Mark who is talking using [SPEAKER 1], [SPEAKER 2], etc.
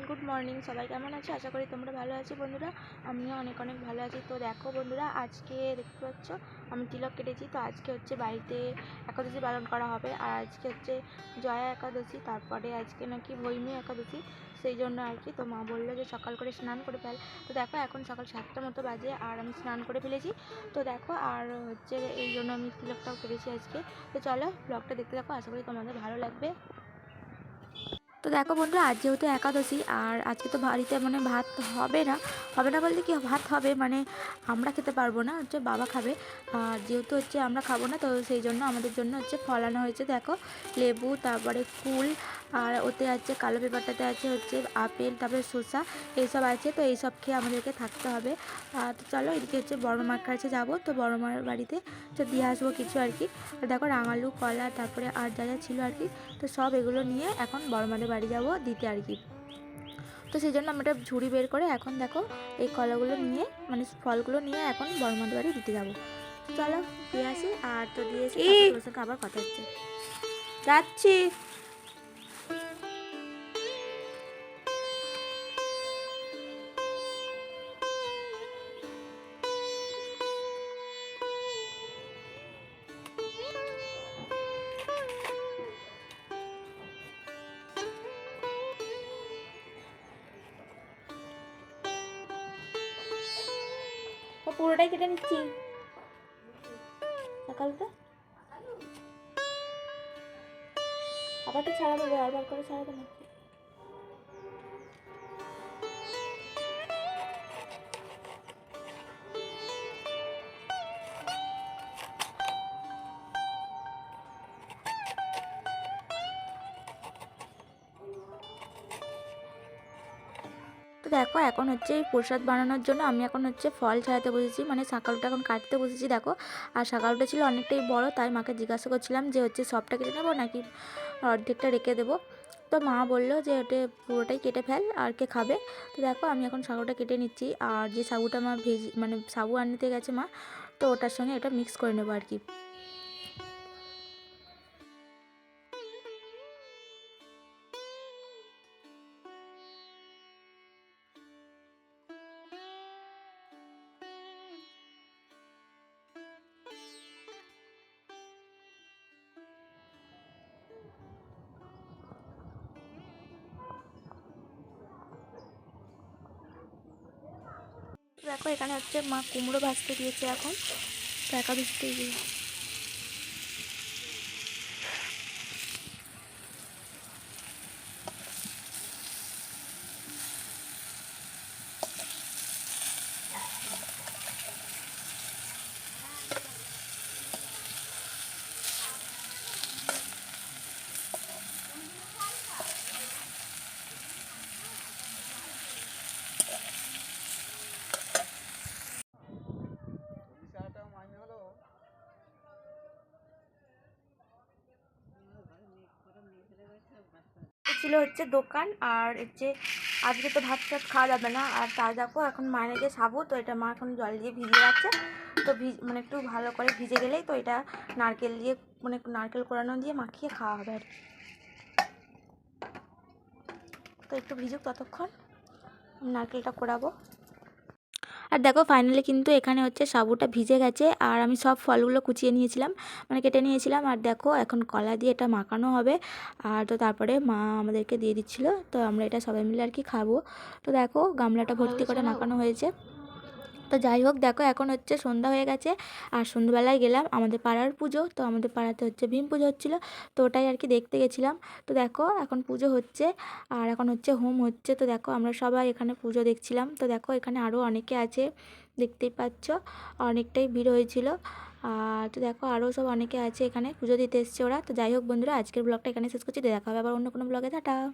[SPEAKER 1] Good morning. সবাই কেমন আছো? আশা করি তোমরা ভালো আছো বন্ধুরা। আমিও অনেক ভালো আছি। তো দেখো বন্ধুরা, আজকে দেখতে পাচ্ছ আমি তিলক কেটেছি। তো আজকে হচ্ছে বাড়িতে একাদশী পালন করা হবে। আর আজকে হচ্ছে জয়া একাদশী, তারপরে আজকে নাকি ভৈমী একাদশী, সেই জন্য আর কি। তো মা বললো যে সকাল করে স্নান করে ফেল। তো দেখো এখন সকাল 7টার মতো বাজে আর আমি স্নান করে ফেলেছি। তো দেখো আর হচ্ছে এই জন্য আমি তিলকটাও কেটেছি আজকে। তো চলো ব্লগটা দেখতে দেখো, আশা করি তোমাদের ভালো লাগবে। তো দেখো বন্ধুরা, আজ যেহেতু একাদশী আর আজকে তো বাড়িতে মানে ভাত হবে না বলতে কি, ভাত হবে মানে আমরা খেতে পারবো না, হচ্ছে বাবা খাবে। আর যেহেতু হচ্ছে আমরা খাবো না, তো সেই জন্য আমাদের জন্য হচ্ছে ফল আনা হয়েছে। দেখো লেবু, তারপরে কুল, আর ওতে আছে কালো পেঁপারটাতে আছে হচ্ছে আপেল, তারপরে শসা, এইসব আছে। তো এইসব খেয়ে আমাদেরকে থাকতে হবে। তো চলো এদিকে হচ্ছে বড় মার কাছে যাবো। তো বড় মার বাড়িতে তো দিয়ে আসবো কিছু আর কি। আর দেখো রাঙালু, কলা, তারপরে আর যা যা ছিল আর কি, তো সব এগুলো নিয়ে এখন বড় মাদের বাড়ি যাব দিতে আর কি। তো সেই জন্য আমরা একটা ঝুড়ি বের করে এখন দেখো এই কলাগুলো নিয়ে মানে ফলগুলো নিয়ে এখন বড় মাদের বাড়ি দিতে যাব। চলো দিয়ে আসি। আর তো দিয়ে এসে তোমার সঙ্গে আবার কথা হচ্ছে, যাচ্ছি। পুরোটাই কেটে নিচ্ছি সকালটা, আবার তো ছাড়াবো, বারবার করে ছাড়াবো না। তো দেখো এখন হচ্ছে এই প্রসাদ বানানোর জন্য আমি এখন হচ্ছে ফল ছাড়াতে বসেছি, মানে শাঁকালুটা এখন কাটতে বসেছি দেখো। আর শাঁকালুটা ছিল অনেকটাই বড়, তাই মাকে জিজ্ঞাসা করছিলাম যে হচ্ছে সবটা কেটে নেবো নাকি অর্ধেকটা রেখে দেবো। তো মা বললো যে ওটা পুরোটাই কেটে ফেল, আর কে খাবে। তো দেখো আমি এখন সাগুটা কেটে নিচ্ছি। আর যে সাগুটা মা মানে সাগু আনতে গেছে মা, তো ওটার সঙ্গে এটা মিক্স করে নেবো আর কি। দেখো এখানে হচ্ছে মা কুমড়ো ভাজতে দিয়েছে এখন, তো একাদশীতে ছিল হচ্ছে দোকান। আর হচ্ছে আজকে তো ভাত টাত খাওয়া যাবে না। আর তা দেখো এখন মায়ের যে সাবু, তো এটা মা এখন জল দিয়ে ভিজিয়ে রাখছে। তো মানে একটু ভালো করে ভিজে গেলেই তো এটা নারকেল দিয়ে মানে নারকেল কোড়ানো দিয়ে মাখিয়ে খাওয়া হবে আর কি। তো একটু ভিজুক, ততক্ষণ নারকেলটা কোড়াবো। আর দেখো ফাইনালি কিন্তু এখানে হচ্ছে সাবুটা ভিজে গেছে। আর আমি সব ফলগুলো কুচিয়ে নিয়েছিলাম, মানে কেটে নিয়েছিলাম। আর দেখো এখন কলা দিয়ে এটা মাখানো হবে। আর তো তারপরে মা আমাদেরকে দিয়ে দিচ্ছিলো, তো আমরা এটা সবাই মিলে আর কি খাবো। তো দেখো গামলাটা ভর্তি করে মাখানো হয়েছে। তো যাই হোক দেখো এখন হচ্ছে সন্ধ্যা হয়ে গেছে। আর সন্ধ্যাবেলায় গেলাম আমাদের পাড়ার পুজো, তো আমাদের পাড়াতে হচ্ছে ভীম পুজো হচ্ছিলো, তো ওটাই আর কি দেখতে গেছিলাম। তো দেখো এখন পুজো হচ্ছে আর এখন হচ্ছে হোম হচ্ছে। তো দেখো আমরা সবাই এখানে পুজো দেখছিলাম। তো দেখো এখানে আরও অনেকে আছে, দেখতেই পাচ্ছ অনেকটাই ভিড় হয়েছিল। আর তো দেখো আরও সব অনেকে আছে এখানে পুজো দিতে এসছে ওরা। তো যাই হোক বন্ধুরা, আজকের ব্লগটা এখানে শেষ করছি। দেখা হবে আবার অন্য কোনো ব্লগে। টাটা।